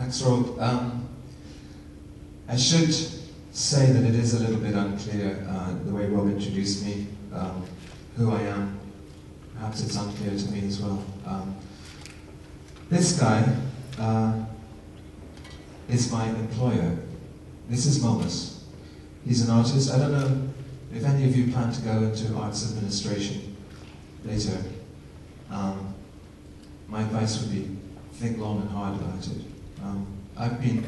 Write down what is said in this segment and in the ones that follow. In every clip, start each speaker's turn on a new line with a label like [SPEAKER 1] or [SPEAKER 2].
[SPEAKER 1] Thanks, Rob. I should say that it is a little bit unclear the way Rob introduced me, who I am. Perhaps it's unclear to me as well. This guy is my employer. This is Momus. He's an artist. I don't know if any of you plan to go into arts administration later. My advice would be think long and hard about it. I've been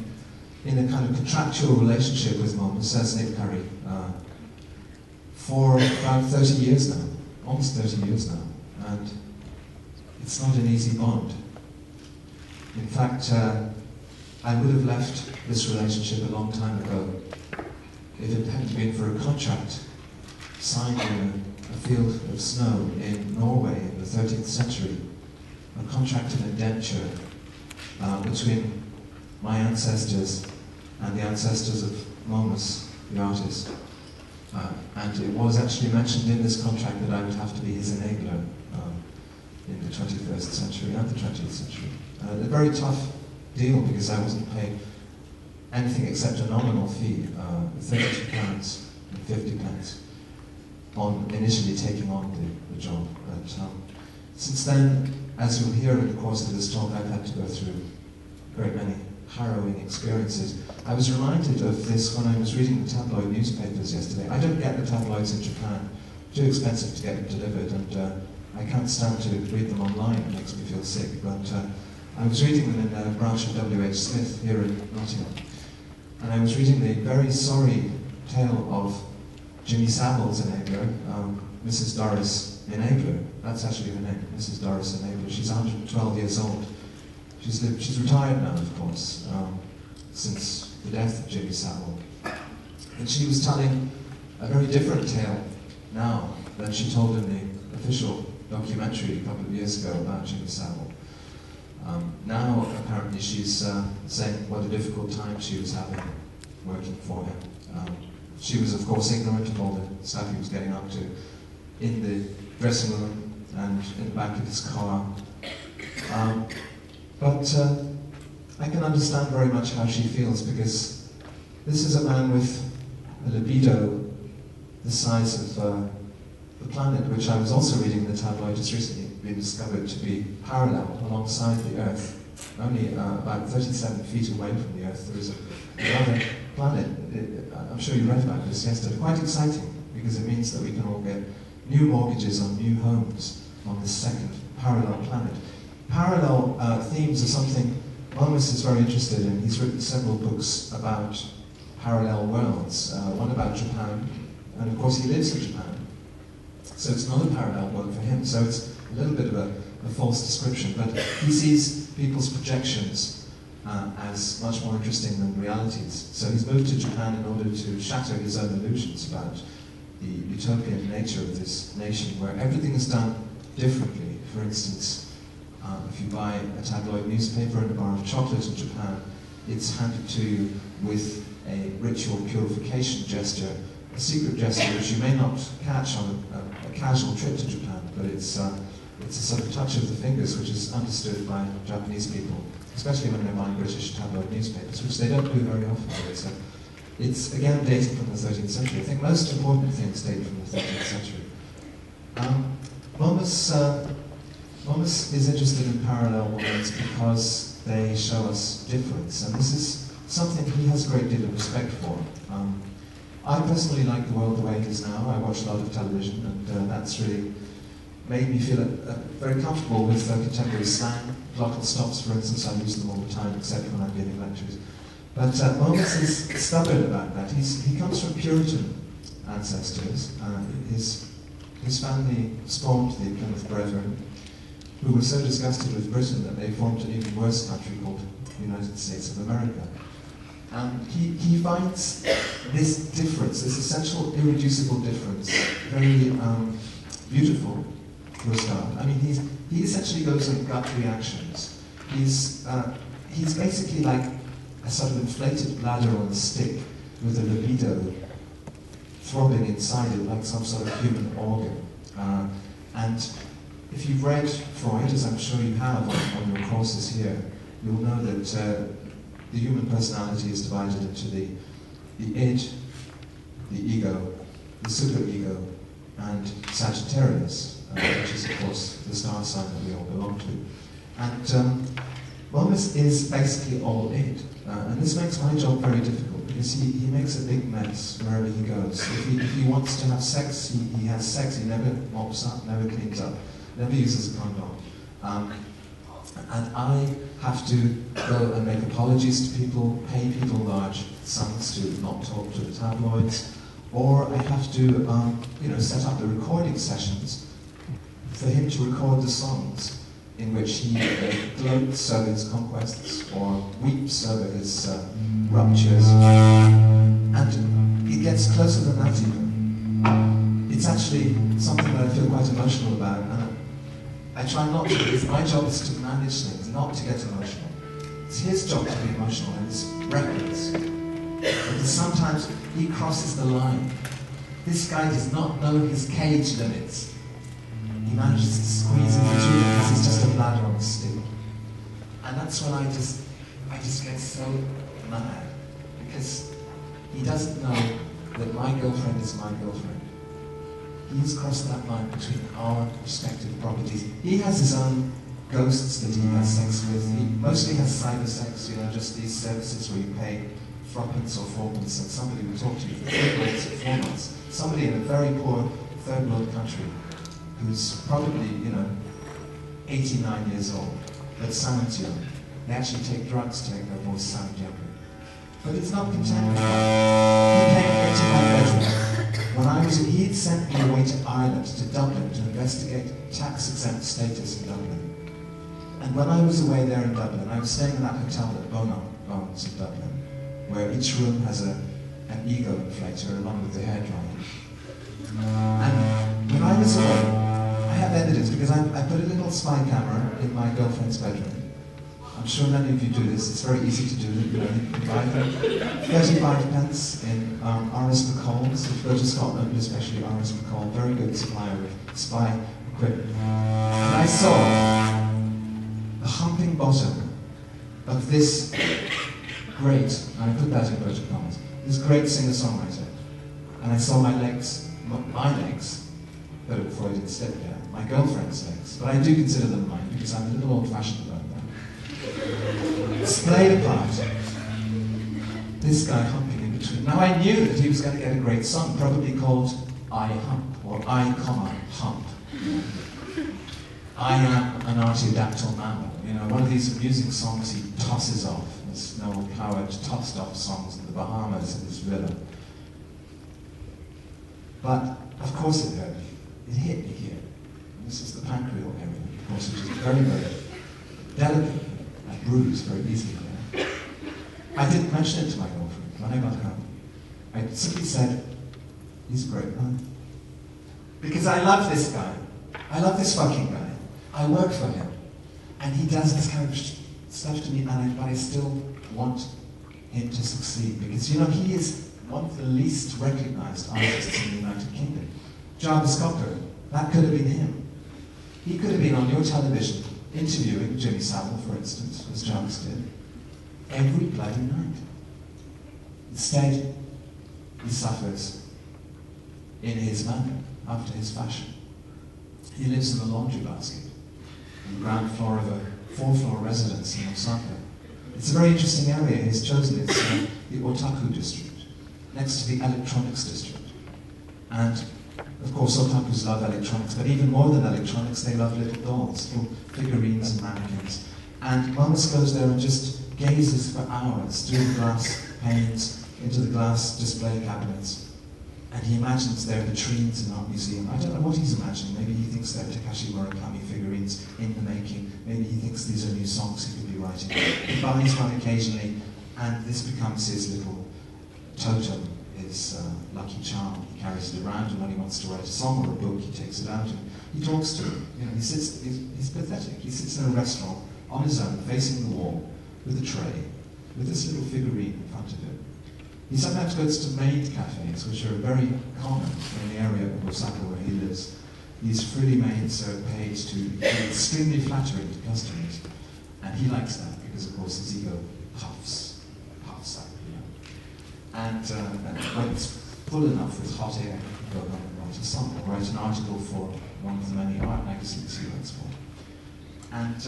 [SPEAKER 1] in a kind of contractual relationship with Momus, as Nick Curry, for about 30 years now, almost 30 years now, and it's not an easy bond. In fact, I would have left this relationship a long time ago if it hadn't been for a contract signed in a field of snow in Norway in the 13th century, a contract of indenture between my ancestors and the ancestors of Momus, the artist. And it was actually mentioned in this contract that I would have to be his enabler in the 21st century and the 20th century. A very tough deal because I wasn't paid anything except a nominal fee, £32 and 50 pence, on initially taking on the job. But since then, as you'll hear in the course of this talk, I've had to go through a great many harrowing experiences. I was reminded of this when I was reading the tabloid newspapers yesterday. I don't get the tabloids in Japan, too expensive to get them delivered, and I can't stand to read them online, it makes me feel sick, but I was reading them in a branch of W.H. Smith here in Nottingham, and I was reading the very sorry tale of Jimmy Savile's enabler, Mrs. Doris Enabler. That's actually her name, Mrs. Doris Enabler. She's 112 years old. She's retired now, of course, since the death of Jimmy Savile. And she was telling a very different tale now than she told in the official documentary a couple of years ago about Jimmy Savile. Now, apparently, she's saying what a difficult time she was having working for him. She was, of course, ignorant of all the stuff he was getting up to in the dressing room and in the back of his car. But I can understand very much how she feels, because this is a man with a libido the size of the planet, which I was also reading in the tabloid, has recently been discovered to be parallel alongside the Earth. Only about 37 feet away from the Earth, there is another planet. I'm sure you read about this yesterday. Quite exciting, because it means that we can all get new mortgages on new homes on this second parallel planet. Parallel themes are something Momus is very interested in. He's written several books about parallel worlds, one about Japan, and of course he lives in Japan. So it's not a parallel world for him, so it's a little bit of a false description, but he sees people's projections as much more interesting than realities. So he's moved to Japan in order to shatter his own illusions about the utopian nature of this nation, where everything is done differently. For instance, if you buy a tabloid newspaper and a bar of chocolate in Japan, it's handed to you with a ritual purification gesture, a secret gesture which you may not catch on a casual trip to Japan, but it's a sort of touch of the fingers which is understood by Japanese people, especially when they're buying British tabloid newspapers, which they don't do very often. So it's again dating from the 13th century. I think most important things date from the 13th century. Momus is interested in parallel worlds because they show us difference, and this is something he has a great deal of respect for. I personally like the world the way it is now. I watch a lot of television, and that's really made me feel very comfortable with contemporary slang. Glottal stops, for instance, I use them all the time, except when I'm giving lectures. But Momus is stubborn about that. He comes from Puritan ancestors. His family spawned the Plymouth Brethren, who were so disgusted with Britain that they formed an even worse country called the United States of America. And he finds this difference, this essential, irreducible difference, very beautiful for a start. I mean, he essentially goes on gut reactions. He's basically like a sort of inflated bladder on a stick with a libido throbbing inside it like some sort of human organ. And if you've read Freud, as I'm sure you have on your courses here, you'll know that the human personality is divided into the id, the ego, the superego, and Sagittarius, which is, of course, the star sign that we all belong to. And Momus is basically all id. And this makes my job very difficult, because he makes a big mess wherever he goes. If he wants to have sex, he has sex. He never mops up, never cleans up, never uses a condom. And I have to go and make apologies to people, pay people large sums to not talk to the tabloids, or I have to set up the recording sessions for him to record the songs in which he gloats over his conquests or weeps over his ruptures. And it gets closer than that even. It's actually something that I feel quite emotional about, and I try not to, because my job is to manage things, not to get emotional. It's his job to be emotional in his records. Because sometimes he crosses the line. This guy does not know his cage limits. He manages to squeeze into two because he's just a bladder on a stick. And that's when I just get so mad, because he doesn't know that my girlfriend is my girlfriend. He's crossed that line between our respective properties. He has his own ghosts that he has sex with. He mostly has cyber sex, just these services where you pay threepence or fourpence and somebody will talk to you for 3 months or 4 months. Somebody in a very poor third world country who's probably, 89 years old, but sounds young. They actually take drugs to make their voice sound younger. But it's not content with that. He came into my bedroom. He'd sent me away to Ireland, to Dublin, to investigate tax-exempt status in Dublin. And when I was away there in Dublin, I was staying in that hotel that Bono owns in Dublin, where each room has an ego inflator along with the hairdryer. And when I was away, I have evidence, because I put a little spy camera in my girlfriend's bedroom. I'm sure many of you do this. It's very easy to do. You can buy them 35 pence in RS McCall's. If you go to Scotland, especially RS McCall, very good supplier of spy equipment. And I saw the humping bottom of this great, and I put that in inverted commas, this great singer-songwriter. And I saw my legs, but at Freudian step down, my girlfriend's legs. But I do consider them mine, because I'm a little old-fashioned about that. Splayed apart, this guy humping in between. Now I knew that he was going to get a great song, probably called I Hump, or I, Hump. I am an artiodactyl mammal. One of these amusing songs he tosses off. There's Noel Coward tossed off songs in the Bahamas in his villa. But, of course it hurt me. It hit me here. This is the pancreal area, of course, which is very, very delicate. I bruise very easily there. I didn't mention it to my girlfriend when I got home. I simply said, he's a great man. Because I love this guy. I love this fucking guy. I work for him. And he does this kind of stuff to me, but I still want him to succeed. Because, he is one of the least recognized artists in the United Kingdom. Jarvis Cocker, that could have been him. He could have been on your television interviewing Jimmy Savile, for instance, as Jarvis did, every bloody night. Instead, he suffers in his manner, after his fashion. He lives in a laundry basket on the ground floor of a 4-floor residence in Osaka. It's a very interesting area he's chosen. It's the Otaku district, next to the electronics district. And of course, otakus love electronics, but even more than electronics, they love little dolls, little figurines and mannequins. And Momus goes there and just gazes for hours through the glass panes into the glass display cabinets. And he imagines they're vitrines in an art museum. I don't know what he's imagining. Maybe he thinks they're Takashi Murakami figurines in the making. Maybe he thinks these are new songs he could be writing. He buys one occasionally, and this becomes his little totem, his lucky charm. He carries it around, and when he wants to write a song or a book, he takes it out and he talks to it. He's pathetic. He sits in a restaurant on his own, facing the wall, with a tray, with this little figurine in front of him. He sometimes goes to maid cafes, which are very common in the area of Osaka where he lives. These frilly maids are paid to be extremely flattering to customers, and he likes that because, of course, his ego puffs. And when it's full enough with hot air, you can go home and write a song, or write an article for one of the many art magazines he writes for. And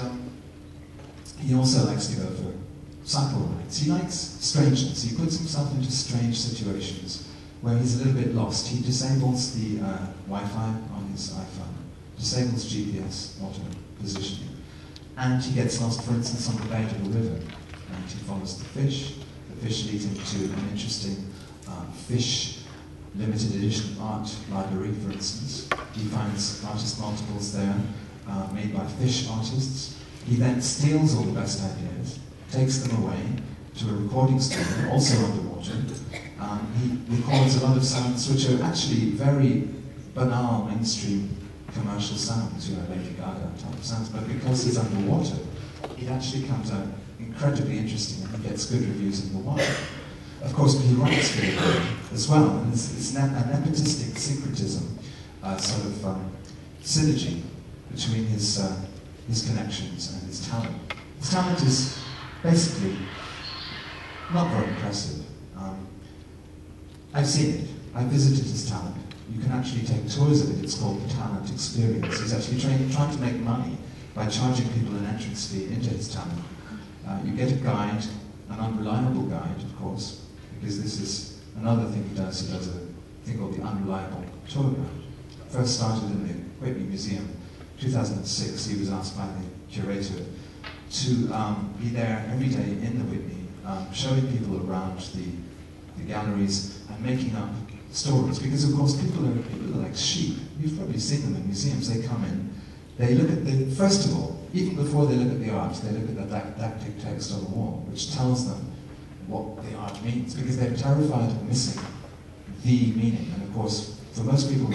[SPEAKER 1] he also likes to go for cycle rides. He likes strangeness. He puts himself into strange situations where he's a little bit lost. He disables the Wi-Fi on his iPhone, disables GPS auto positioning, and he gets lost, for instance, on the bank of a river, and he follows the fish. The fish lead him to an interesting fish limited edition art library, for instance. He finds artist multiples there made by fish artists. He then steals all the best ideas, takes them away to a recording studio, also underwater. He records a lot of sounds which are actually very banal, mainstream commercial sounds, you know, Lady Gaga type of sounds, but because he's underwater, it actually comes out incredibly interesting, and he gets good reviews in the wild. Of course, he writes very well as well, and it's a nepotistic syncretism, sort of synergy between his connections and his talent. His talent is basically not very impressive. I've seen it. I've visited his talent. You can actually take tours of it. It's called the Talent Experience. He's actually trying to make money by charging people an entrance fee into his talent. You get a guide, an unreliable guide, of course, because this is another thing he does. He does a thing called the unreliable tour guide. First started in the Whitney Museum, 2006. He was asked by the curator to be there every day in the Whitney, showing people around the galleries and making up stories. Because of course people are like sheep. You've probably seen them in museums. They come in, they look at the, first of all, even before they look at the art, they look at the didactic text on the wall, which tells them what the art means, because they're terrified of missing the meaning. And of course, for most people,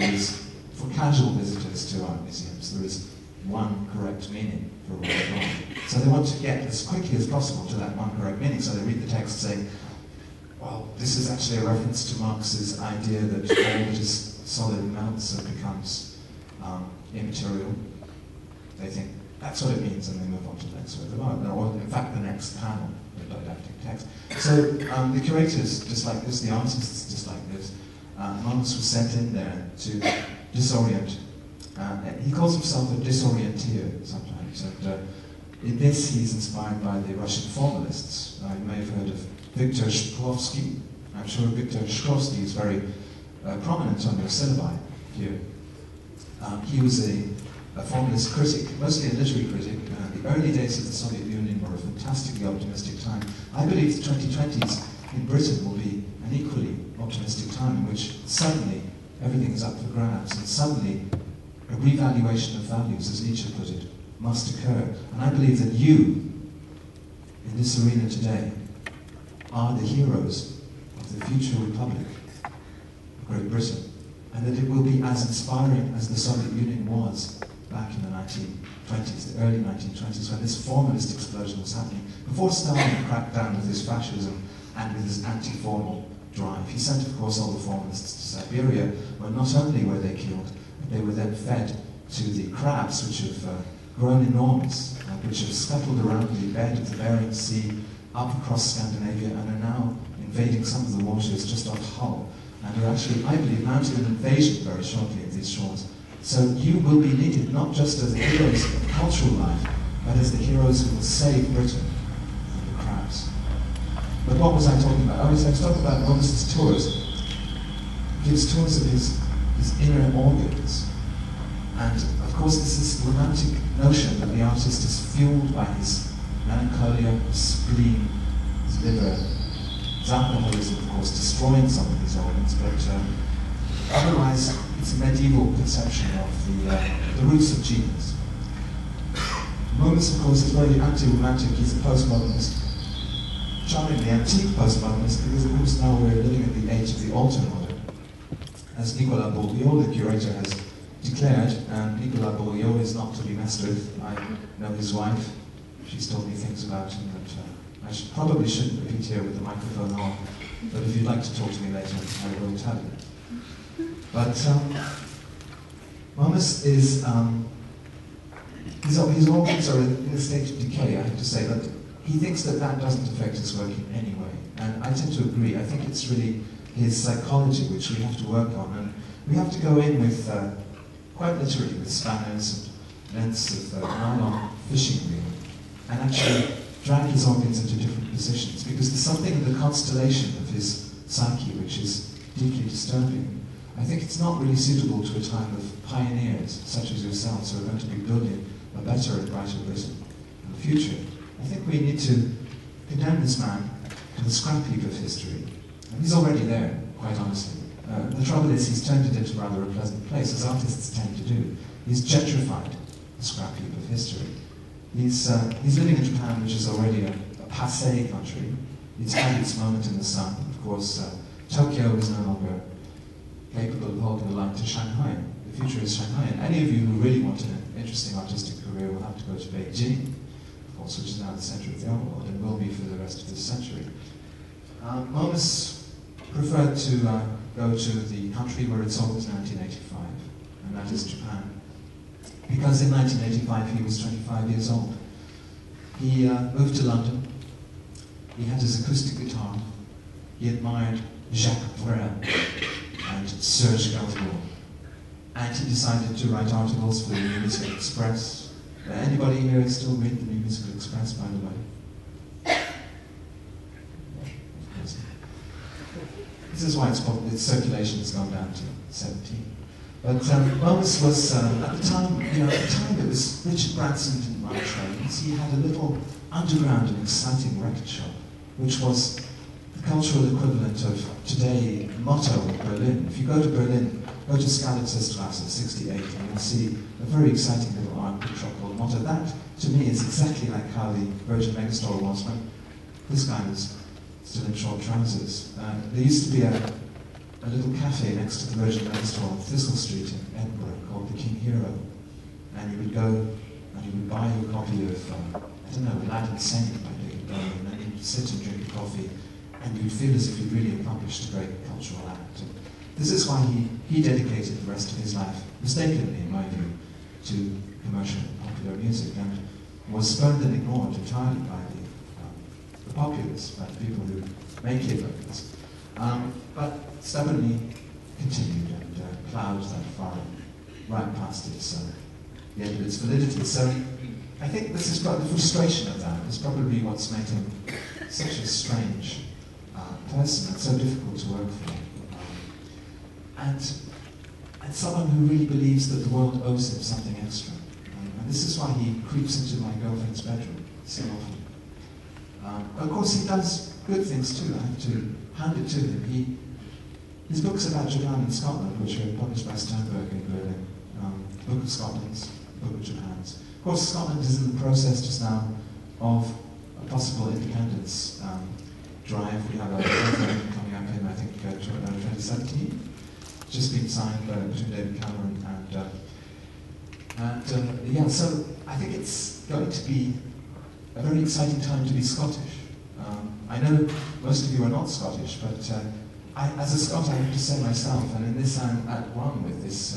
[SPEAKER 1] for casual visitors to art museums, there is one correct meaning for what is wrong. So they want to get as quickly as possible to that one correct meaning, so they read the text saying, well, this is actually a reference to Marx's idea that all that is solid melts and becomes immaterial. They think that's what it means, and they move on to the next word, or in fact the next panel, the didactic text. So the curators, just like this, the artists, just like this, Momus was sent in there to disorient. He calls himself a disorienteer sometimes, and in this he's inspired by the Russian formalists. You may have heard of Victor Shklovsky. I'm sure Victor Shklovsky is very prominent on your syllabi here. He was a formalist critic, mostly a literary critic. The early days of the Soviet Union were a fantastically optimistic time. I believe the 2020s in Britain will be an equally optimistic time in which suddenly everything is up for grabs, and suddenly a revaluation of values, as Nietzsche put it, must occur. And I believe that you, in this arena today, are the heroes of the future republic of Great Britain, and that it will be as inspiring as the Soviet Union was back in the 1920s, the early 1920s, when this formalist explosion was happening, before Stalin cracked down with his fascism and with his anti-formal drive. He sent, of course, all the formalists to Siberia, where not only were they killed, but they were then fed to the crabs, which have grown enormous, which have scuttled around the bed of the Bering Sea, up across Scandinavia, and are now invading some of the waters just off Hull, and are actually, I believe, mounting an invasion very shortly of these shores. So you will be needed not just as the heroes of cultural life, but as the heroes who will save Britain from the crabs. But what was I talking about? I was talking about Momus's tours. He gives tours of his inner organs. And of course this is the romantic notion that the artist is fueled by his melancholia, his spleen, his liver, his alcoholism, of course, destroying some of these organs, but otherwise it's a medieval conception of the roots of genius. Momus, of course, is very anti-romantic. He's a postmodernist, charmingly antique postmodernist, because of course now we're living at the age of the alter-modern. As Nicolas Bourriaud, the curator, has declared, and Nicolas Bourriaud is not to be messed with. I know his wife. She's told me things about him that I probably shouldn't repeat here with the microphone on, but if you'd like to talk to me later, I will tell you. But Momus is, his organs are in a state of decay, I have to say, but he thinks that that doesn't affect his work in any way. And I tend to agree. I think it's really his psychology which we have to work on. And we have to go in with, quite literally, with spanners and lengths of nylon fishing reel, and actually drag his organs into different positions, because there's something in the constellation of his psyche which is deeply disturbing. I think it's not really suitable to a time of pioneers such as yourselves who are going to be building a better and brighter Britain in the future. I think we need to condemn this man to the scrap heap of history. And he's already there, quite honestly. The trouble is he's turned it into rather a pleasant place, as artists tend to do. He's gentrified the scrap heap of history. He's living in Japan, which is already a passé country. It's had its moment in the sun. Of course, Tokyo is no longer capable of holding a light to Shanghai. The future is Shanghai. And any of you who really want an interesting artistic career will have to go to Beijing, of course, which is now the centre of the art world and will be for the rest of this century. Momus preferred to go to the country where it saw was 1985, and that is Japan. Because in 1985 he was 25 years old. He moved to London. He had his acoustic guitar. He admired Jacques Brel and Serge Gainsbourg. And he decided to write articles for the New Musical Express. Anybody here still read the New Musical Express, by the way? This is why its circulation has gone down to 17. But Momus was, at the time, it was Richard Branson didn't run trains. He had a little underground and exciting record shop, which was the cultural equivalent of today Motto in Berlin. If you go to Berlin, go to Skalitzerstrasse 68, and you'll see a very exciting little art book shop called Motto. That, to me, is exactly like how the Virgin Megastore was when this guy was still in short trousers. There used to be a little cafe next to the Virgin Megastore on Thistle Street in Edinburgh called the King Hero. And you would go and you would buy a copy of, I don't know, Aladdin Sane by David Bowie, and then you'd sit and drink coffee, and you'd feel as if you'd really accomplished a great cultural act. And this is why he dedicated the rest of his life, mistakenly in my view, to commercial and popular music, and was spurned and ignored entirely by the populace, by the people who make hit records. But stubbornly continued and ploughed that far right past the end of its validity. So I think this is the frustration of that is probably what's made him such a strange person and so difficult to work for. And someone who really believes that the world owes him something extra. And this is why he creeps into my girlfriend's bedroom so often. Of course, he does good things too. I have to hand it to him. His books about Japan and Scotland, which are published by Sternberg in Berlin, Book of Scotland's, Book of Japan's. Of course, Scotland is in the process just now of a possible independence drive. We have a referendum coming up in, I think, 2017. Just been signed between David Cameron and yeah, so I think it's going to be a very exciting time to be Scottish. I know most of you are not Scottish, but as a Scot I have to say myself, and in this I'm at one with this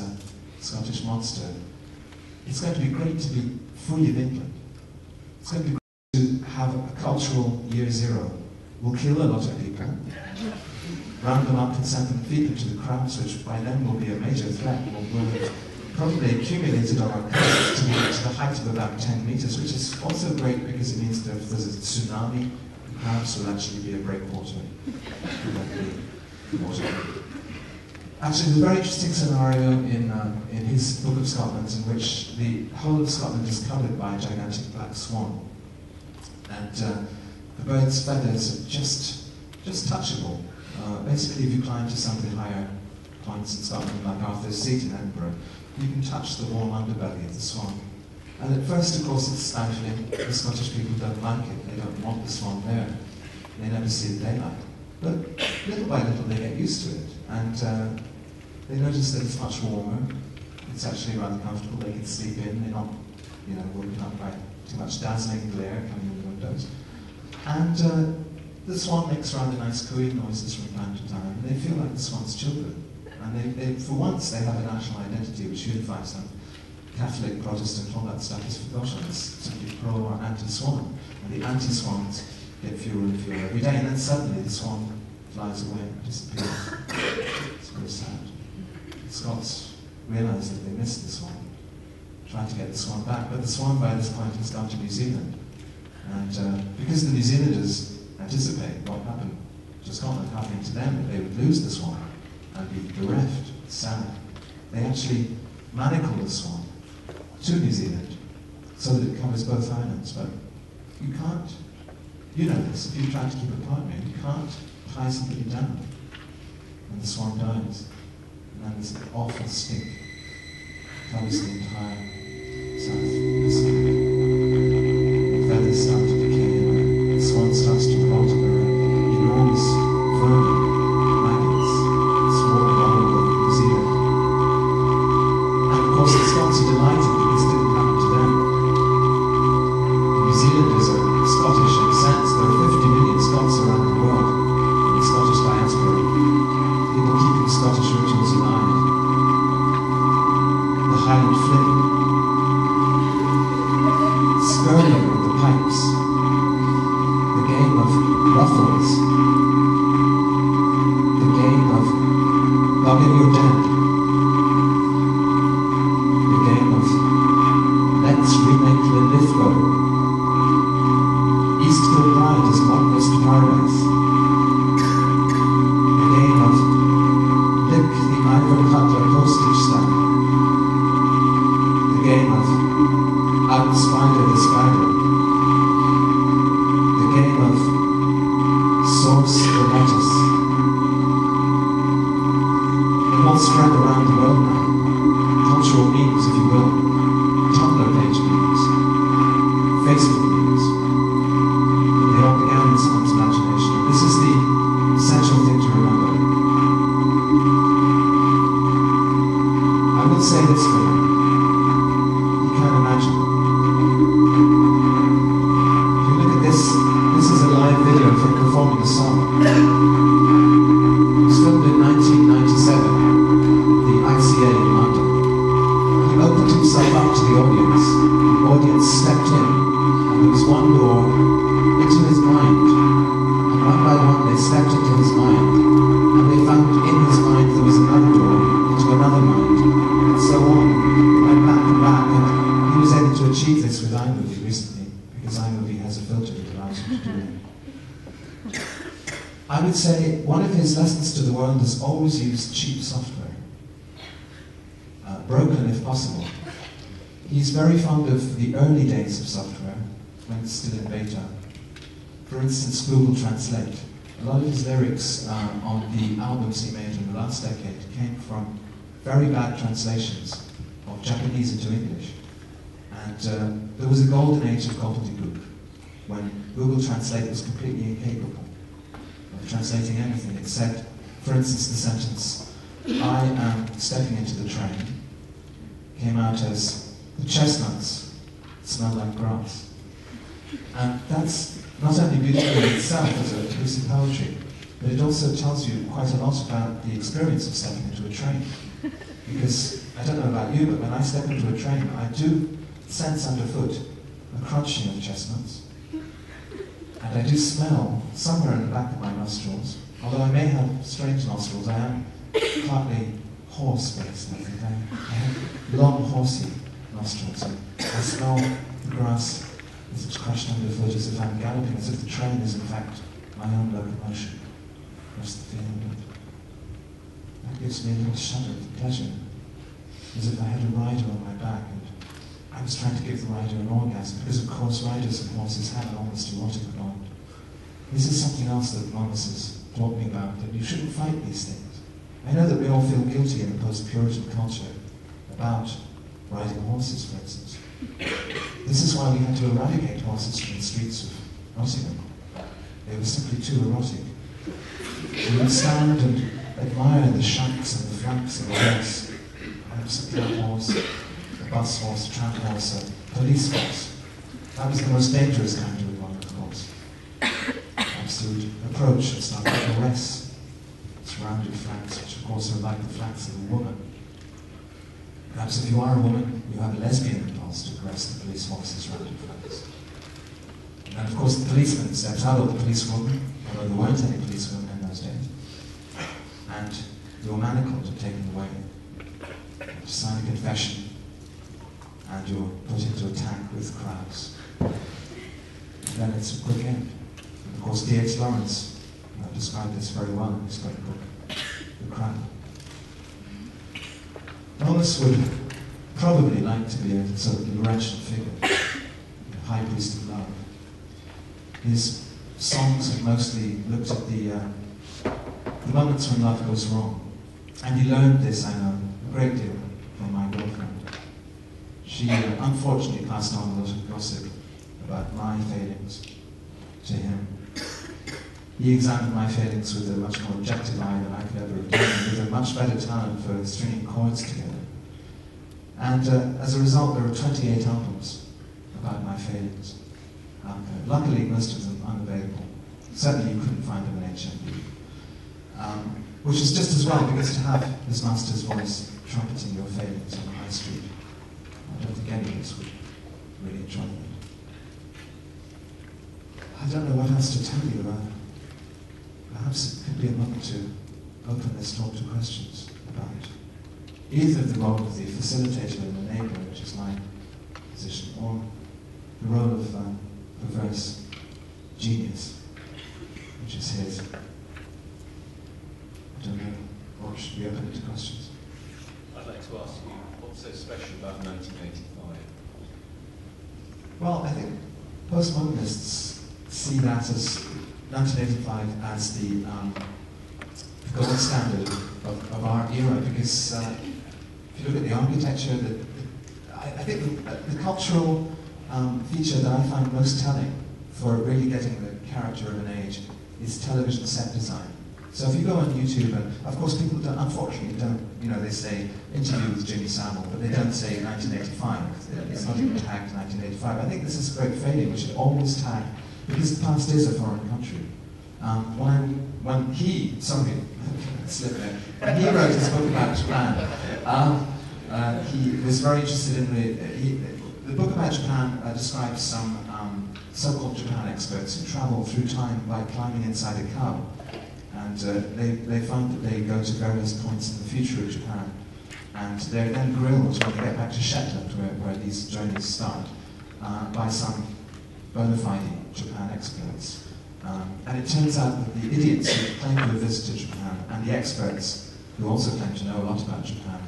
[SPEAKER 1] Scottish monster, it's going to be great to be free of England. It's going to be great to have a cultural year zero. We'll kill a lot of people, round them up and send them feet into the crowds, which by then will be a major threat. We'll have probably accumulated on our coast to the height of about 10 meters, which is also great because it means that if there's a tsunami, the crowds will actually be a breakwater. Actually, there's a very interesting scenario in his Book of Scotland in which the whole of Scotland is covered by a gigantic black swan. And the bird's feathers are just touchable. Basically, if you climb to some of the higher points in Scotland, like Arthur's Seat in Edinburgh, you can touch the warm underbelly of the swan. And at first, of course, it's stifling. The Scottish people don't like it. They don't want the swan there. They never see the daylight. But little by little, they get used to it. And they notice that it's much warmer. It's actually rather comfortable. They can sleep in. They're not, woken up by too much dazzling glare coming in the windows. And the swan makes rather nice cooing noises from time to time. And they feel like the swan's children. And they, for once, they have a national identity which unifies them. Catholic, Protestant, all that stuff is forgotten. It's simply pro or anti-swan. And the anti-swans get fewer and fewer every day, and then suddenly the swan flies away and disappears. It's very sad. The Scots realised that they missed the swan, tried to get the swan back, but the swan by this point has gone to New Zealand. And because the New Zealanders anticipate what happened to Scotland happening to them, that they would lose the swan and be bereft, sad, they actually manacle the swan to New Zealand so that it covers both islands. But you can't, you know this, if you try to keep a partner, you can't tie somebody down when the swan dies. And then this awful stink covers the entire South Pacific. The feathers start to decay and the swan starts to rot and there are enormous vermin, maggots, swarming all over New Zealand. And of course the Scots are delighted that this didn't happen to them. The New Zealanders are Scottish in a sense. There are 50 million Scots around the world in the Scottish diaspora. People keeping Scottish rituals alive. The Highland fling, skirling with the pipes, the game of ruffles, the game of bugging your dead, the game of let's remake Linlithgow, East Kilbride is modernist paradise, the game of lick the Ivor Cutler postage stamp, the game of out-spider the spider, the game of source the lettuce. And what's spread around the world now, cultural memes, if you will, Tumblr page memes, Facebook memes, they all began in someone's imagination. This is the essential thing to remember. I will say this for you. You can't imagine. If you look at this, this is a live video of him performing a song. It was filmed in 1997 at the ICA in London. He opened himself up to the audience. The audience stepped in, and there was one door into his mind. And one by one they stepped into his mind. And they found in his mind there was another door into another mind. And so on, went back and back. And he was able to achieve this with iMovie recently, because iMovie has a filter that allows him to do it. I would say one of his lessons to the world is always use cheap software. Broken if possible. He's very fond of the early days of software, when it's still in beta. For instance, Google Translate. A lot of his lyrics on the albums he made in the last decade came from very bad translations of Japanese into English. And there was a golden age of gobbledygook, when Google Translate was completely incapable of translating anything except, for instance, the sentence, I am stepping into the train, came out as, the chestnuts smell like grass. And that's not only beautiful in itself as a piece of poetry, but it also tells you quite a lot about the experience of stepping into a train. Because, I don't know about you, but when I step into a train, I do sense underfoot a crunching of chestnuts. And I do smell, somewhere in the back of my nostrils, although I may have strange nostrils, I am partly horse-based, I think. I have long, horsey nostrils. And I smell the grass as it's crushed underfoot, as if I'm galloping, as if the train is in fact my own locomotion across the field. That gives me a little shudder of pleasure, as if I had a rider on my back and I was trying to give the rider an orgasm, because of course riders and horses have an almost erotic bond. This is something else that Momus has taught me about, that you shouldn't fight these things. I know that we all feel guilty in the post-Puritan culture about riding horses, for instance. This is why we had to eradicate horses from the streets of Nottingham. They were simply too erotic. We would stand and admire the shanks and the flanks of the horse, perhaps a cab horse, a bus horse, a tram horse, a police horse. That was the most dangerous kind of one, of course. Absolute approach, it's like a caress. Its rounded flanks, which of course are like the flanks of a woman. Perhaps if you are a woman, you have a lesbian impulse to caress the police officer's rounded face. And of course the policeman steps out, or the policewoman, although there weren't any policewomen in those days, and you're manacled and taken away to sign a confession, and you're put into a tank with crowds. And then it's a quick end. And of course D.H. Lawrence described this very well in his great book, The Crowd. Momus would probably like to be a sort of Laurentian figure, a high priest of love. His songs have mostly looked at the moments when love goes wrong. And he learned this, I know, a great deal from my girlfriend. She unfortunately passed on a lot of gossip about my failings to him. He examined my failings with a much more objective eye than I could ever have done, with a much better talent for stringing chords together. And as a result, there were 28 albums about my failings. Luckily, most of them unavailable. Certainly you couldn't find them in HMV. Which is just as well, because to have his master's voice trumpeting your failings on the high street, I don't think any of us would really enjoy that. I don't know what else to tell you. Perhaps it could be a moment to open this talk to questions about either the role of the facilitator and enabler, which is my position, or the role of perverse genius, which is his. I don't know. Or should we open it to questions?
[SPEAKER 2] I'd like to ask you, what's so special about 1985?
[SPEAKER 1] Well, I think postmodernists see that as 1985 as the gold standard of our era, because if you look at the architecture, I think the cultural feature that I find most telling for really getting the character of an age is television set design. So if you go on YouTube, and of course people unfortunately don't, they say interview with Jimmy Savile, but they don't say 1985. It's not even tagged 1985. I think this is a great failure. We should always tag, because the past is a foreign country. When he wrote his book about Japan, he was very interested in the book about Japan describes some so-called Japan experts who travel through time by climbing inside a cow. And they found that they go to various points in the future of Japan, and they're then grilled when they get back to Shetland, where these journeys start, by some bona fide Japan experts. And it turns out that the idiots who claim to have visited Japan and the experts who also claim to know a lot about Japan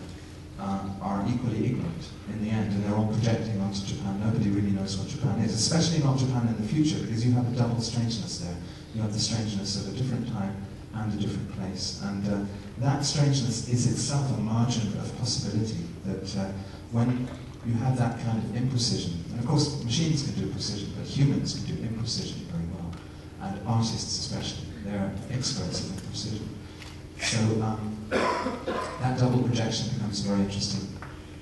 [SPEAKER 1] are equally ignorant in the end, and they're all projecting onto Japan. Nobody really knows what Japan is, especially not Japan in the future, because you have a double strangeness there. You have the strangeness of a different time and a different place. And that strangeness is itself a margin of possibility, that when you have that kind of imprecision, and of course machines can do precision, but humans can do imprecision very well, and artists especially, they're experts in imprecision. So that double projection becomes a very interesting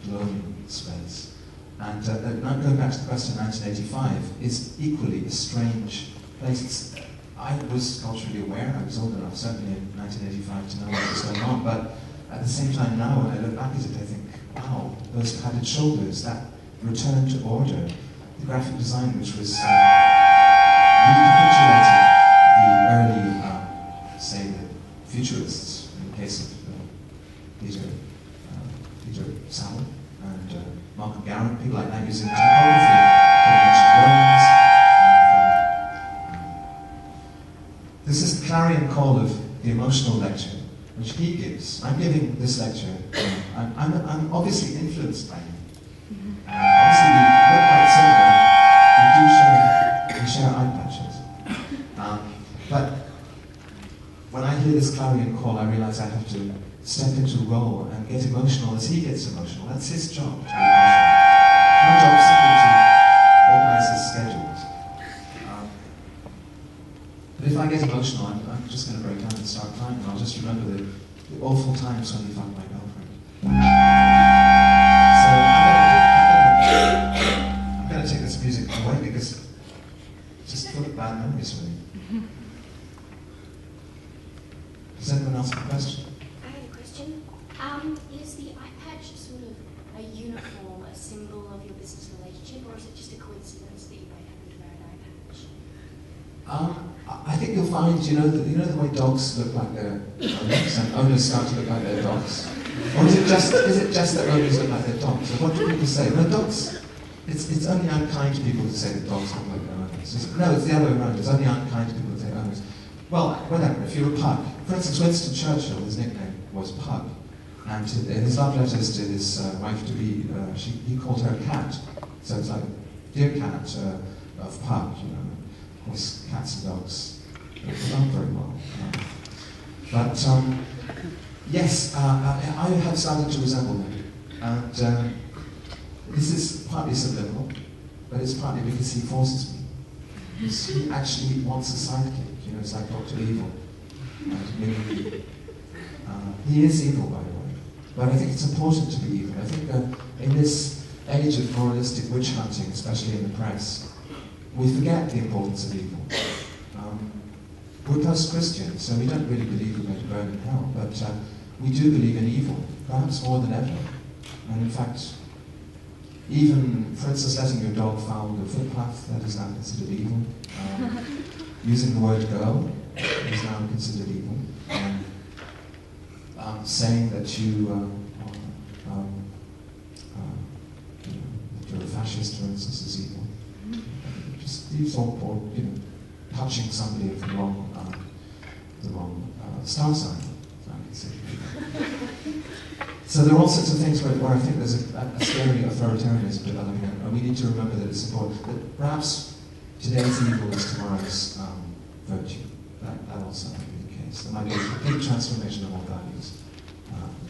[SPEAKER 1] glowing space. And now going back to the question, 1985 is equally a strange place. I was culturally aware, I was old enough, certainly in 1985, to know what was going on, but at the same time now, when I look back at it, I think, wow, those padded shoulders, that return to order, the graphic design which was recapitulating the early, say, the futurists, in the case of Peter Saville and Malcolm Garrett, people like that using typography, drones. This is the clarion call of the emotional lecture, which he gives. I'm giving this lecture. I'm obviously influenced by him. Obviously, we look quite similar. We share eye patches. But when I hear this clarion call, I realize I have to step into a role and get emotional as he gets emotional. That's his job, to be emotional. My job is simply to organize his schedules. But if I get emotional, I'm just going to break down and start crying, and I'll just remember the awful times when he fucked my girlfriend. So I'm going to take this music away, because it's just full of bad memories for me. Does anyone else have a question?
[SPEAKER 3] I have a question. Is the eye patch sort of a symbol of your business relationship, or is it just a coincidence that you both happen to wear an eye patch?
[SPEAKER 1] I think you'll find, you know the way dogs look like their owners, and owners start to look like their dogs? Or is it just that owners look like their dogs? Or what do people say? No, dogs, it's only unkind to people to say that dogs look like their owners. No, it's the other way around. It's only unkind to people to say owners. Well, whatever, if you're a pug. For instance, Winston Churchill, his nickname was Pug. And in his love letters to his wife-to-be, he called her Cat. So it's like, dear Cat of Pug, you know. Of course, cats and dogs don't get on very well. But yes, I have started to resemble him. And this is partly subliminal, but it's partly because he forces me. Because he actually wants a sidekick, you know, it's like Dr. Evil. He is evil, by the way. But I think it's important to be evil. I think in this age of moralistic witch hunting, especially in the press, we forget the importance of evil. We're post-Christian, so we don't really believe we're going to burn in hell, but we do believe in evil, perhaps more than ever. And in fact, even, for instance, letting your dog foul the footpath, that is now considered evil. Using the word girl is now considered evil. Saying that you're a fascist, for instance, is evil. Just these or you know, touching somebody of the wrong star sign. So there are all sorts of things where I think there's a scary authoritarianism developing, and we need to remember that it's important. That perhaps today's evil is tomorrow's virtue. That also might be the case. There might be a big transformation of our values.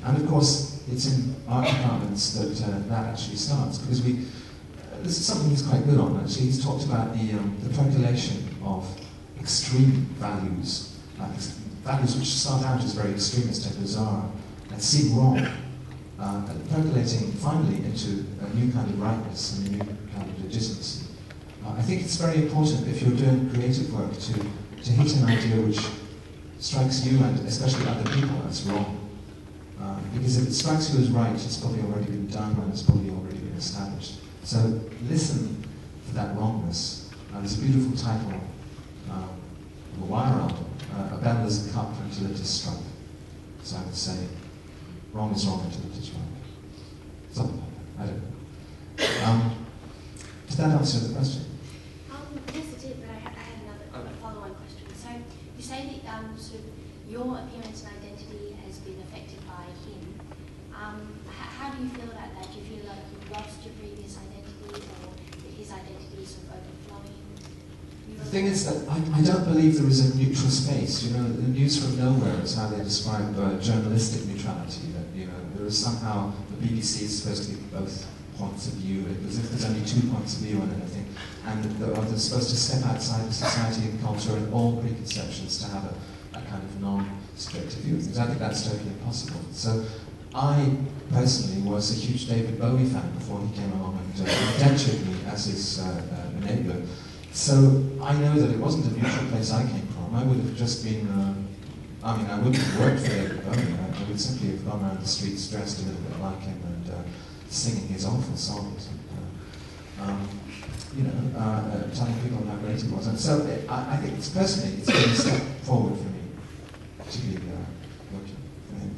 [SPEAKER 1] And of course, it's in art departments that that actually starts, because this is something he's quite good on, actually. He's talked about the percolation of extreme values, values which start out as very extremist and bizarre, and seem wrong, percolating finally into a new kind of rightness and a new kind of legitimacy. I think it's very important, if you're doing creative work, to hit an idea which strikes you, and especially other people, as wrong. Because if it strikes you as right, it's probably already been done, and it's probably already been established. So listen for that wrongness. There's a beautiful title of a Wire album, A Bell is a Cup Until It is Struck. So I would say, wrong is wrong until it is right. Something like that, I don't know. Did that answer the question?
[SPEAKER 3] Yes, it did, but I had another follow-on question. So you say that sort of your appearance and identity has been affected by him. How do you feel about that? Do you feel like you've lost your previous identity, or that his identity is sort of overflowing?
[SPEAKER 1] The thing is that I don't believe there is a neutral space. You know, the news from nowhere is how they describe journalistic neutrality. That, you know, there is somehow, the BBC is supposed to give both points of view, as if there's only 2 points of view on anything, and they're supposed to step outside of society and culture and all preconceptions to have a kind of non-strict view of things. I think that's totally impossible. So I personally was a huge David Bowie fan before he came along and indentured me as his enabler. So I know that it wasn't a neutral place I came from. I would have just been, I wouldn't have worked for David Bowie. I would simply have gone around the streets dressed a little bit like him and singing his awful songs. And, telling people how great he was. And so I think personally it's been a step forward for me, particularly working for him.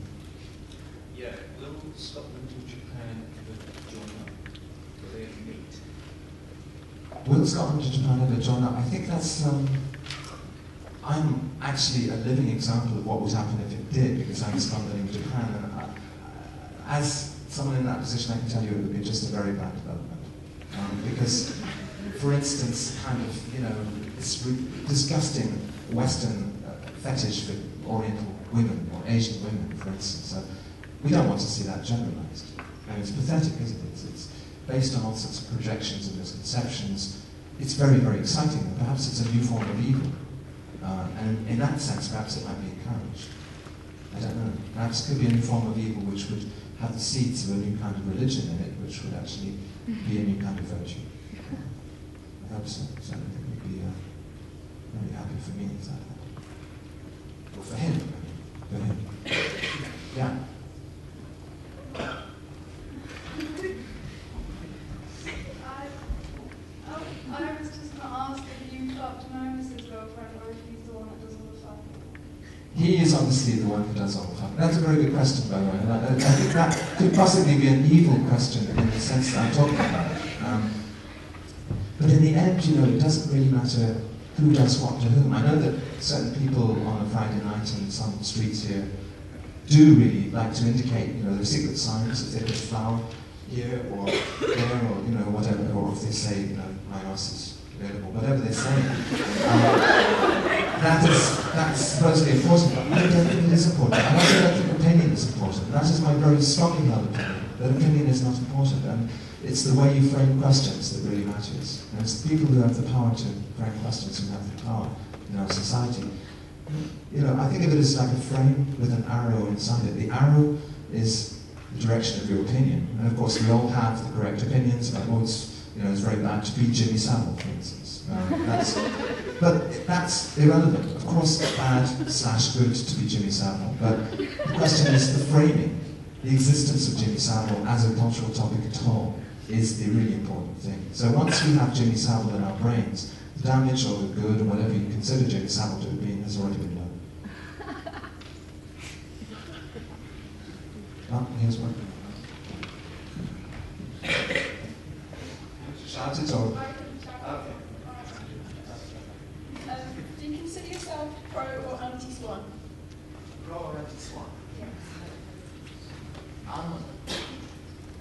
[SPEAKER 2] Yeah, will Scotland and Japan ever join up? Will they ever meet?
[SPEAKER 1] Will Scotland and Japan ever join up? I think that's, I'm actually a living example of what would happen if it did, because I'm Scotland and Japan, and as someone in that position I can tell you it would be just a very bad development. Because, for instance, kind of, you know, this disgusting Western fetish for Oriental women, or Asian women, for instance, we don't want to see that generalized. And it's pathetic, isn't it? It's based on all sorts of projections and misconceptions. It's very, very exciting, and perhaps it's a new form of evil. And in that sense, perhaps it might be encouraged. I don't know. Perhaps it could be a new form of evil which would have the seeds of a new kind of religion in it, which would actually be a new kind of virtue. I hope so. So I think it would be very happy for me if that happened. Or for him, I mean. For him. Yeah. obviously the one who does all the talking. That's a very good question, by the way. And I think that could possibly be an evil question in the sense that I'm talking about it. But in the end, you know, it doesn't really matter who does what to whom. I know that certain people on a Friday night in some streets here do really like to indicate, you know, their secret signs, if they put a flower here or there or, you know, whatever, or if they say, you know, my house is available, whatever they say. That's supposedly important, but I don't think it is important. I also don't think opinion is important. That is my very strongly held opinion, that opinion is not important. And it's the way you frame questions that really matters. And it's the people who have the power to frame questions who have the power in our society. You know, I think of it as like a frame with an arrow inside it. The arrow is the direction of your opinion. And of course, we all have the correct opinions about what's, you know, it's very bad to beat Jimmy Savile, for instance. But that's irrelevant. Of course, it's bad/good to be Jimmy Savile. But the question is the framing, the existence of Jimmy Savile as a cultural topic at all is the really important thing. So once we have Jimmy Savile in our brains, the damage or the good or whatever you consider Jimmy Savile to have been has already been done. Oh, here's one. Shout it or... Okay.
[SPEAKER 4] Do you consider yourself pro or anti-swan?
[SPEAKER 1] Pro or anti-swan?
[SPEAKER 4] Yes.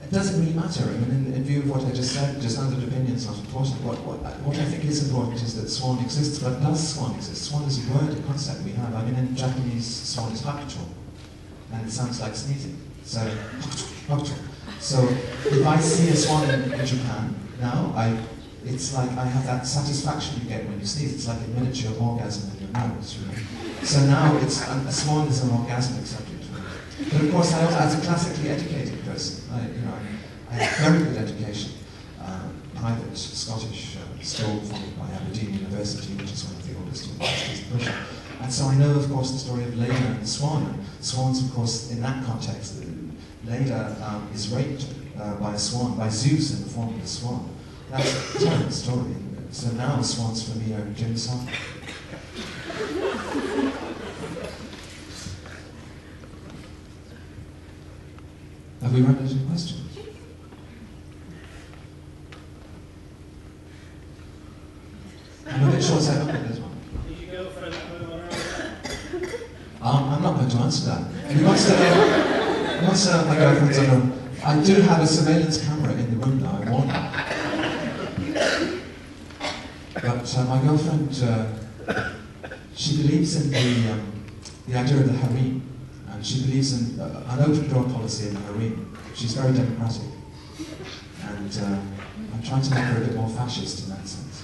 [SPEAKER 1] It doesn't really matter. I mean, in view of what I just said, just now that opinion is not important. What I think is important is that swan exists, but does swan exist? Swan is a word, a concept we have. I mean, in Japanese, swan is hakucho, and it sounds like sneezing. So, hakucho. So, if I see a swan in Japan now, it's like I have that satisfaction you get when you sneeze. It's like a miniature orgasm in your nose, you know. So now a swan is an orgasmic subject for me. But of course, as a classically educated person, I have very good education, private Scottish school followed by Aberdeen University, which is one of the oldest universities in Britain. And so I know, of course, the story of Leda and the swan. And swans, of course, in that context, Leda is raped by a swan, by Zeus in the form of a swan. That's a terrible story. So now swans for me are Jim Savile. Have we run out of questions? I'm a bit short-sighted on this one.
[SPEAKER 2] Did your girlfriend put on her?
[SPEAKER 1] I'm not going to answer that. You must have my girlfriend's on. I do have a surveillance camera in the room now, I warn you. But my girlfriend, she believes in the idea of the harem. And she believes in an open door policy in the harem. She's very democratic. And I'm trying to make her a bit more fascist in that sense.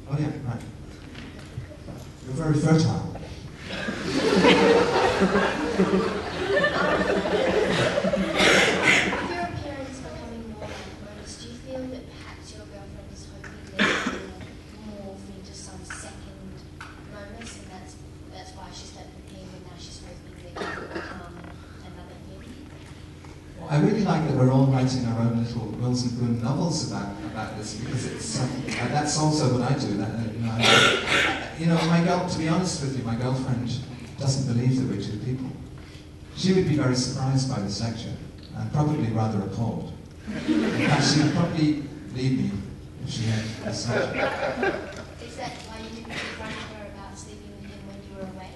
[SPEAKER 1] Oh yeah, right. You're very fertile.
[SPEAKER 3] With your appearance becoming more like Momus, do you feel that perhaps your girlfriend is hoping that you will morph into some second Momus, and that's why she started with him, and now she's hoping that you will become another him?
[SPEAKER 1] Well, I really like that we're all writing our own little Wills and Boone novels about this, because it's that's also what I do. To be honest with you, my girlfriend doesn't believe that we're two people. She would be very surprised by this lecture, and probably rather appalled. In fact, she would probably leave me if she had this lecture.
[SPEAKER 3] Is that why you didn't confront her about sleeping with him when you were away?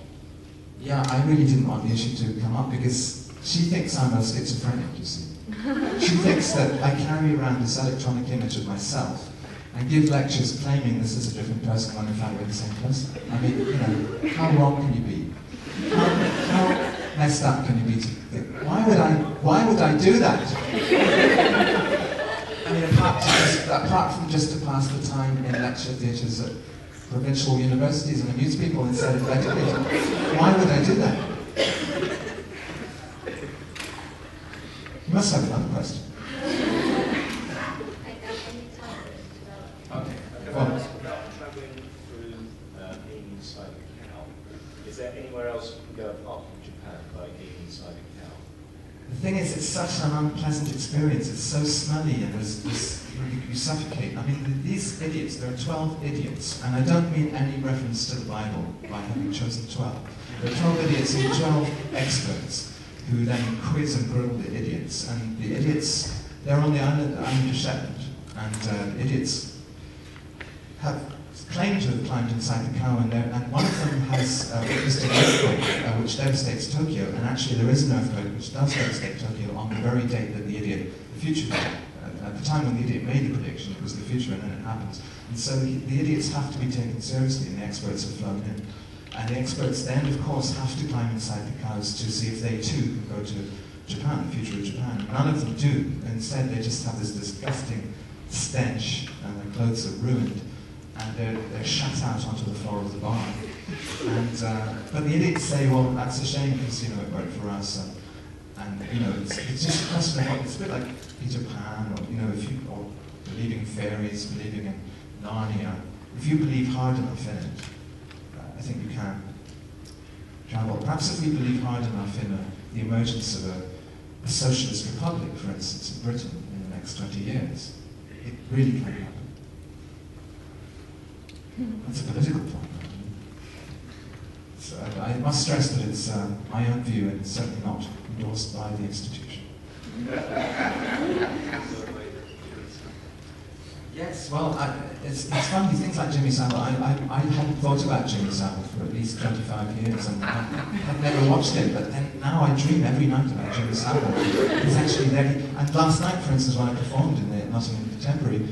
[SPEAKER 1] Yeah, I really didn't want the issue to come up because she thinks I'm a schizophrenic, you see. She thinks that I carry around this electronic image of myself and give lectures claiming this is a different person when in fact we're the same person. I mean, you know, how wrong can you be? How messed up can you be to think, why would I do that? I mean, apart from just to pass the time in lecture theatres at provincial universities and amuse people instead of educating, why would I do that? You must have another question. Okay.
[SPEAKER 2] About travelling through being inside a cow, is there anywhere else you can go apart from Japan by being inside a cow?
[SPEAKER 1] the thing is, it's such an unpleasant experience. It's so smelly, and you suffocate. I mean, these idiots, there are 12 idiots, and I don't mean any reference to the Bible by having chosen 12. There are 12 idiots and 12 experts who then quiz and grill the idiots. And the idiots, they're on the island of Shetland, and idiots have claimed to have climbed inside the cow, and one of them has witnessed an earthquake which devastates Tokyo, and actually there is an earthquake which does devastate Tokyo on the very date that the future, at the time when the idiot made the prediction, it was the future, and then it happens. And so the idiots have to be taken seriously, and the experts have flown in. And the experts then, of course, have to climb inside the cows to see if they too can go to Japan, the future of Japan. None of them do. Instead, they just have this disgusting stench, and their clothes are ruined, and they're shut out onto the floor of the barn. But the idiots say, well, that's a shame because, it worked for us. And it's just a question of what, it's a bit like Peter Pan, or believing in fairies, believing in Narnia. If you believe hard enough in it, I think you can travel. Perhaps if we believe hard enough in the emergence of a socialist republic, for instance, in Britain in the next 20 years, it really can happen. That's a political point. So I must stress that it's my own view, and it's certainly not endorsed by the institution. Yes, well, it's funny, things like Jimmy Savile. I hadn't thought about Jimmy Savile for at least 25 years, and I've never watched it, but then now I dream every night about Jimmy Savile. He's actually there. And last night, for instance, when I performed in the Nottingham Contemporary,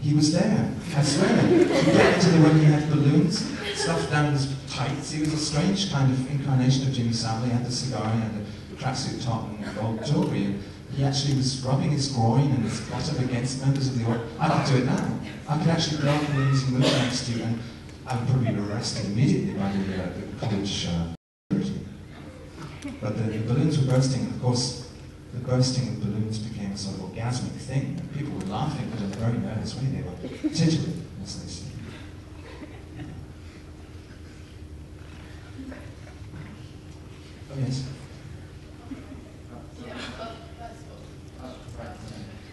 [SPEAKER 1] he was there. I swear. He came into the room, he had balloons stuffed down his tights. He was a strange kind of incarnation of Jimmy Savile. He had the cigar, he had the tracksuit top and gold jewellery. And he actually was rubbing his groin and was got up against members of the audience. I could do it now. I could actually blow up balloons and move next to you, and I would probably be arrested immediately by the college security. But the balloons were bursting, and of course, the bursting of balloons became a sort of orgasmic thing. And people were laughing, but in a very nervous way. They were titillating, as they say. Oh, yes?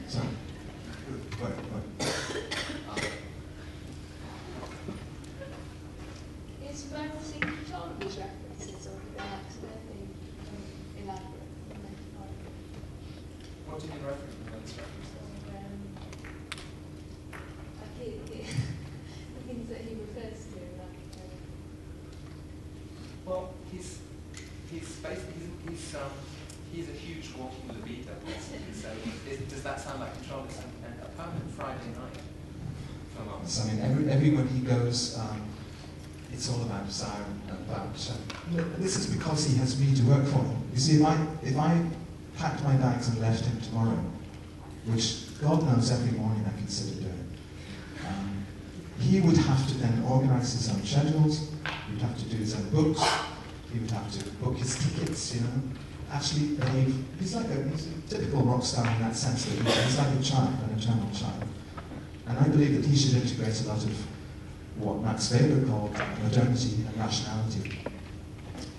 [SPEAKER 1] Sorry. What?
[SPEAKER 4] Is Momus in control of these references, or are they accidentally elaborate?
[SPEAKER 2] What do you mean reference?
[SPEAKER 4] The things that he refers to,
[SPEAKER 2] Well, he's basically he's a huge walking libido. So does that sound like control? It's a permanent Friday night for Momus.
[SPEAKER 1] I mean, everywhere he goes, it's all about desire. This is because he has me to work for him. You see, if I packed my bags and left him tomorrow, which God knows every morning I consider doing, he would have to then organise his own schedules. He would have to do his own books. He would have to book his tickets, actually behave. He's a typical rock star in that sense, that he's like a child, an eternal child. And I believe that he should integrate a lot of what Max Weber called modernity and rationality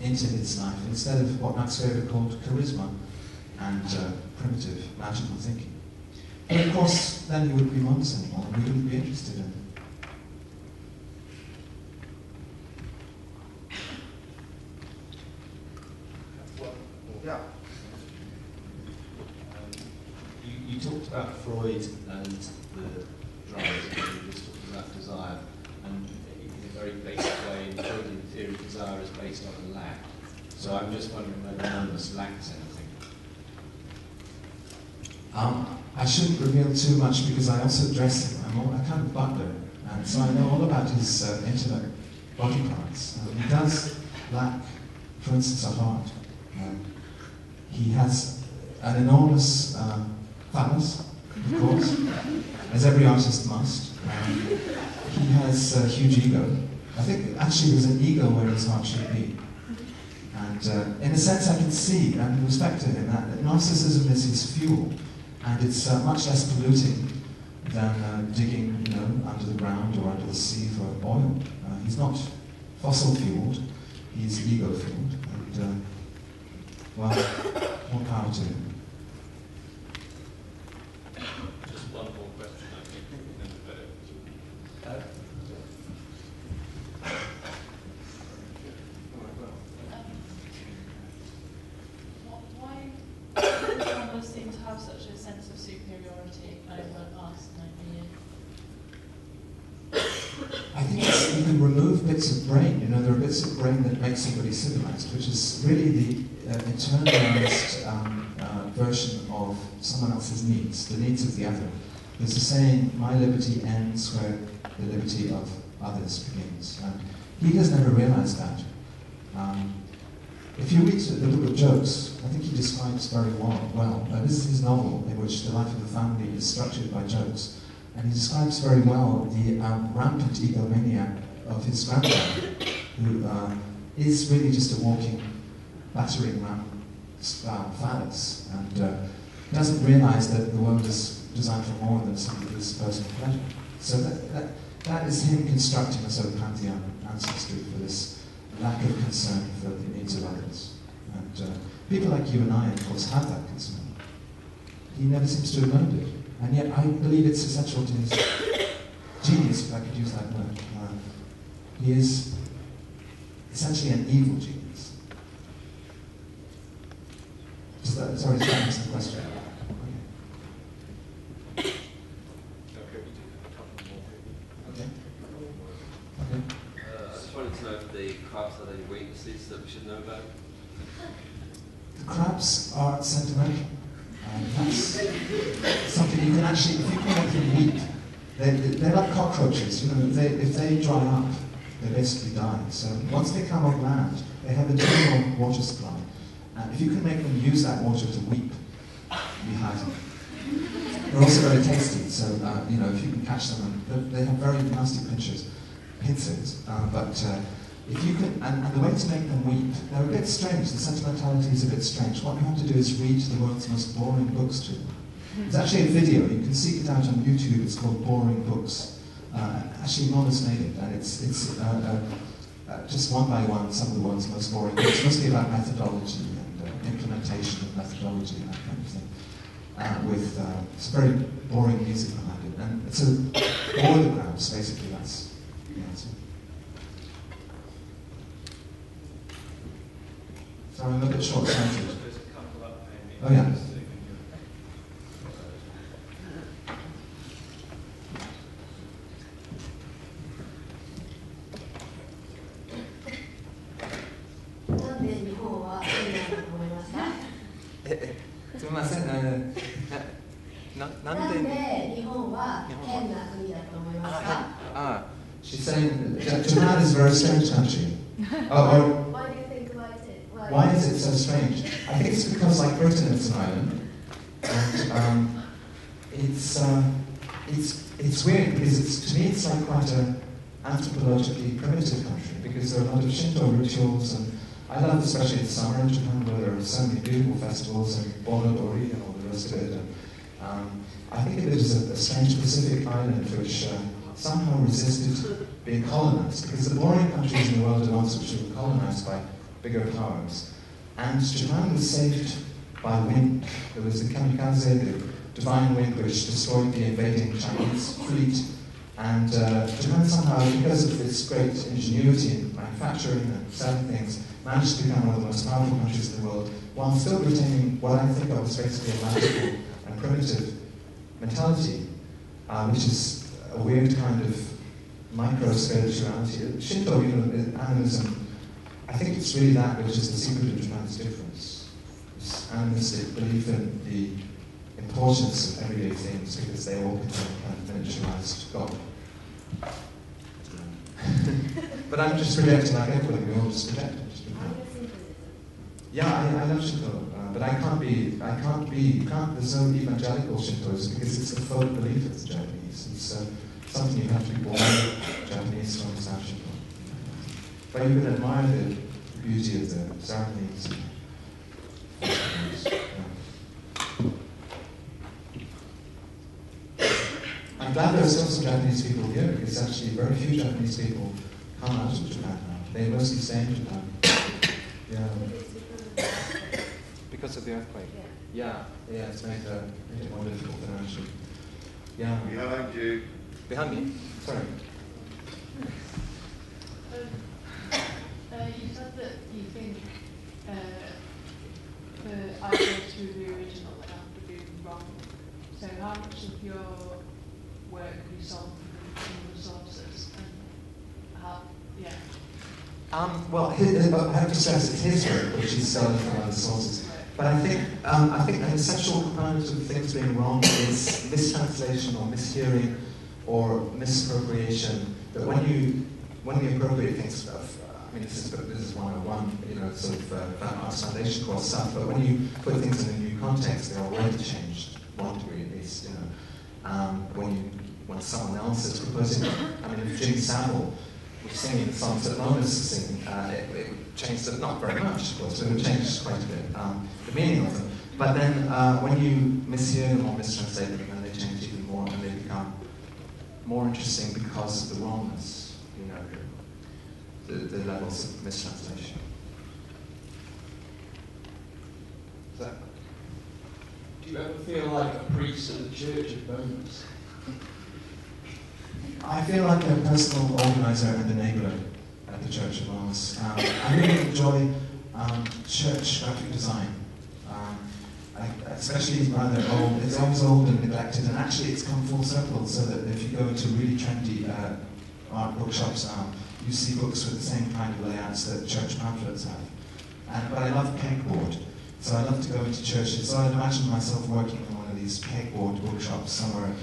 [SPEAKER 1] into his life, instead of what Max Weber called charisma and primitive, magical thinking. But of course, then he wouldn't be Momus anymore, and we wouldn't be interested in him.
[SPEAKER 2] Yeah.
[SPEAKER 5] You talked about Freud and the drives, and you just talked about desire, and in a very basic way, in Freudian theory, desire is based on a lack. So I'm just wondering whether Momus lacks anything.
[SPEAKER 1] I shouldn't reveal too much because I also dress him. I'm a kind of butler, and so I know all about his intimate body parts. He does lack, for instance, a heart. He has an enormous phallus, of course, as every artist must. He has a huge ego. I think actually there's an ego where his heart should be. And in a sense I can see and respect to him that narcissism is his fuel, and it's much less polluting than digging under the ground or under the sea for oil. He's not fossil fueled, he's ego fueled. And, well, more power to him.
[SPEAKER 6] us seem to have such a sense of superiority over us and over you?
[SPEAKER 1] I think you can remove bits of brain. You know, there are bits of brain that make somebody civilized, which is really the internalized version of someone else's needs, the needs of the other. There's a saying, my liberty ends where the liberty of others begins. And he has never realized that. If you read the book of jokes, I think he describes very well. This is his novel in which the life of the family is structured by jokes. And he describes very well the rampant egomaniac of his grandfather, who is really just a walking, battering ram phallus, and doesn't realize that the world is designed for more than simply his personal pleasure. So that is him constructing a sort of pantheon ancestry for this lack of concern for the needs of others. And people like you and I, of course, have that concern. He never seems to have learned it. And yet I believe it's essential to his genius, if I could use that word. He is essentially an evil genius. Sorry, does that answer the question? Okay. Okay.
[SPEAKER 7] I just wanted to know if the crabs had any weaknesses that we should know about.
[SPEAKER 1] The crabs are sentimental. That's something you can actually, if you can make them weep, they're like cockroaches, you know, if they dry up, they basically die. So once they come on land, they have a general water supply. And if you can make them use that water to weep, you have them. They're also very tasty, so you know, if you can catch them, they have very nasty pincers, but if you can, and the way to make them weep, they're a bit strange, the sentimentality is a bit strange. What you have to do is read the world's most boring books to them. There's actually a video, you can seek it out on YouTube, it's called Boring Books. Actually, Momus made it, and it's just one by one some of the world's most boring books, mostly about methodology and implementation of methodology and that kind of thing. With some very boring music behind it. And so, bore the crowds, basically, that's the answer. So I'm a bit short-sighted. Oh yeah. She's saying Japan is a very strange country.
[SPEAKER 4] Why do you think
[SPEAKER 1] why is it so strange? I think it's because, like Britain, it's an island, and it's weird because to me it's like quite an anthropologically primitive country because there are a lot of Shinto rituals, and I love especially the summer in Japan where there are so many beautiful festivals and Borodori and all the rest of it. And I think it is a strange Pacific island which somehow resisted being colonized, because the boring countries in the world are the ones which were colonized by bigger powers. And Japan was saved by wind. There was the kamikaze, the divine wind, which destroyed the invading Chinese fleet. And Japan somehow, because of its great ingenuity in manufacturing and selling things, managed to become one of the most powerful countries in the world, while still retaining what I think of as basically a magical and primitive mentality, which is a weird kind of micro-spirituality. Shinto, animism, I think it's really that which is the secret of Japan's difference. This animistic belief in the importance of everyday things because they all contain kind of miniaturized God. But I'm just projecting like everybody, we all just project. Yeah, I love Shinto, but there's no evangelical Shintoism because it's a folk belief of the Japanese. It's something you have to be born with, Japanese to understand Shinto. But you can admire the beauty of the ceremonies. I'm glad there are still some Japanese people here because actually very few Japanese people come out of Japan now. They mostly stay in Japan. Yeah. Because of the earthquake? Yeah, it's made it more difficult financially. Yeah.
[SPEAKER 8] Behind you.
[SPEAKER 1] Behind me? Sorry.
[SPEAKER 6] You said that you think the idea to the original
[SPEAKER 4] So how much of your work results from resources and how, yeah.
[SPEAKER 1] Well, I have to stress it's his work, which is stolen from other sources. But I think an essential component of things being wrong is mistranslation or mishearing or misappropriation. That when you appropriate things, I mean, this is 101, you know, sort of arts foundation course stuff. But when you put things in a new context, they're already changed 1 degree at least. You know, when someone else is proposing, I mean, if Jimmy Savile was singing the songs that Momus is singing, it would change it, not very much, of course, but it would change quite a bit, the meaning of them. But then when you mishear them or mistranslate them, then they change even more, and they become more interesting because of the wrongness, you know, the levels of mistranslation.
[SPEAKER 8] Do you ever feel like a priest of the Church of Momus?
[SPEAKER 1] I feel like a personal organizer and enabler at the Church of Momus. I really enjoy church graphic design, especially rather old. It's always old and neglected, and actually it's come full circle, so that if you go into really trendy art bookshops now, you see books with the same kind of layouts that church pamphlets have. But I love pegboard, so I love to go into churches. So I'd imagine myself working in one of these pegboard bookshops somewhere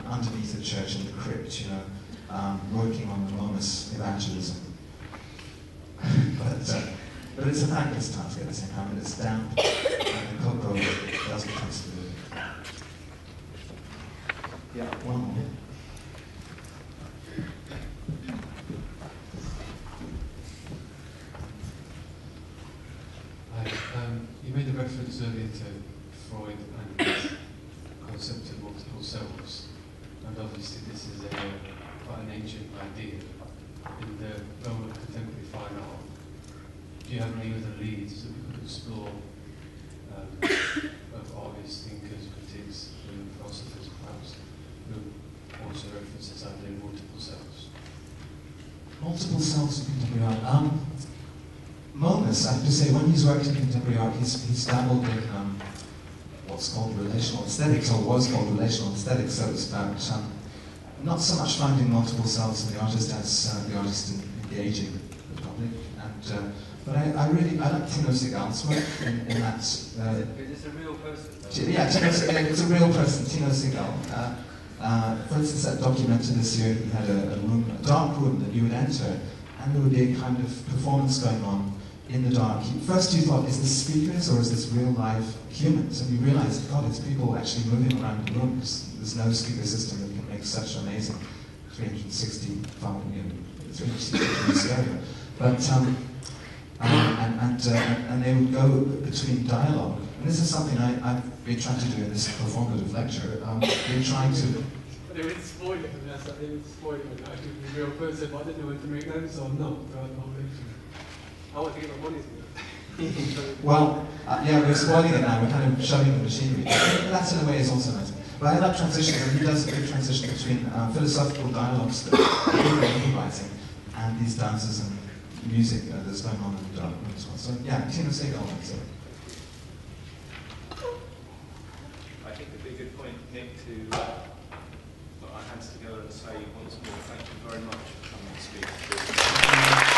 [SPEAKER 1] underneath the church in the crypt, you know, working on the Momus evangelism. But it's a thankless task at the same time, and it's damp, and the cocoa doesn't taste good. Yeah, one more.
[SPEAKER 9] You made a reference earlier to Freud and his concept of multiple selves, and obviously this is quite an ancient idea in the realm of contemporary fine art. Do you have any other leads that we could explore of artists, thinkers, critics, and philosophers perhaps, who also reference this idea of multiple selves?
[SPEAKER 1] Multiple selves in contemporary art. Momus, I have to say, when he's worked in contemporary art, he's dabbled in what's called relational aesthetics, or was called relational aesthetics. So it's about not so much finding multiple selves in the artist as the artist engaging the public. And but I like Tino Segal's work in that.
[SPEAKER 7] Is this a real person?
[SPEAKER 1] Yeah, it's a real person, Tino Segal. For instance, that documentary this year, he had a dark room that you would enter, and there would be a kind of performance going on in the dark. First you thought, is this speakers or is this real live humans? And you realized, God, it's people actually moving around the room. There's no speaker system that can make such amazing 360 degree stereo. But and they would go between dialogue. And this is something I've been trying to do in this performative lecture. Been trying to.
[SPEAKER 8] They would spoil it, and that's like they would spoil it when I could be a real person, but I didn't know whether to make notes or not throughout the whole lecture. I want to get my money's worth.
[SPEAKER 1] Well, yeah, we're spoiling it now. We're kind of showing the machinery. That, in a way, is also nice. But I like transitions, and he does a big transition between philosophical dialogues that people are improvising and these dances and music that's going on in the dark room as well. So, yeah, Tino Segal, I'd say.
[SPEAKER 5] I think it'd be a good point, Nick, to put our hands together and say once more thank you very much for coming to speak to us.